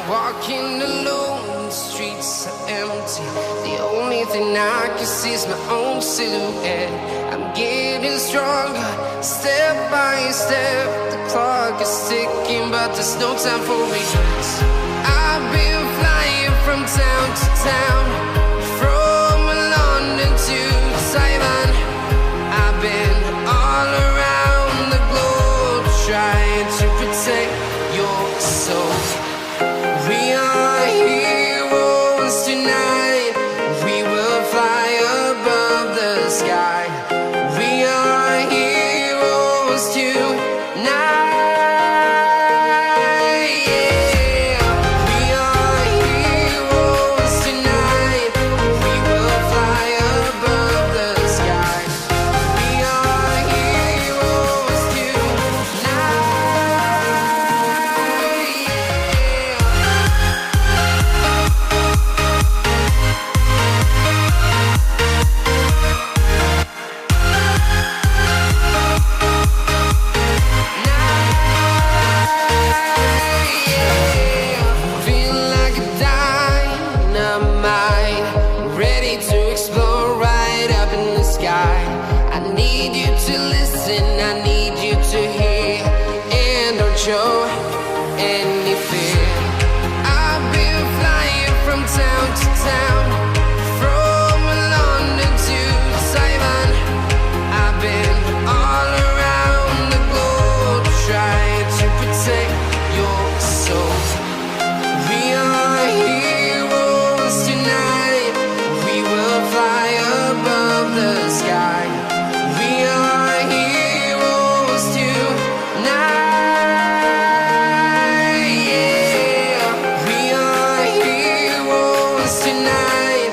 Walking alone, the streets are empty. The only thing I can see is my own silhouette. I'm getting stronger, step by step. The clock is ticking, but there's no time for regrets. I've been flying from town to town, from London to Taiwan. I've been all around the globe, trying to protect your soul. We are heroes tonight. We will fly above the sky. We are heroes tonight. Yeah. We are heroes tonight. We will fly above the sky. We are heroes tonight. I need you to hear and don't show any fear. I've been flying from town to town, from London to Taiwan. I've been all around the globe, trying to protect your soul. We are heroes tonight. We will fly above the sky. We are heroes tonight. Yeah. We are heroes tonight.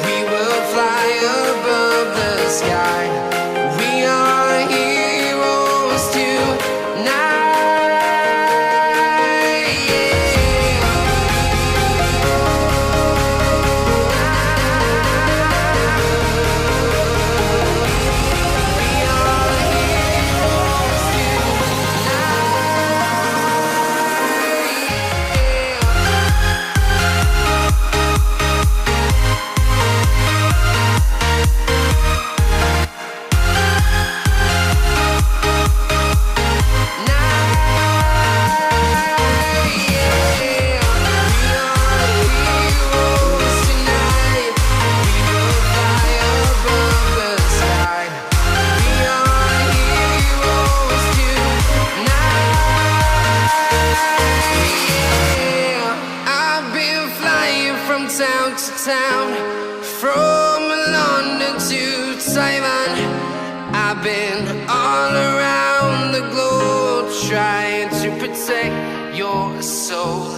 We will fly above the sky. We are heroes tonight. Town to town, from London to Taiwan. I've been all around the globe, trying to protect your soul.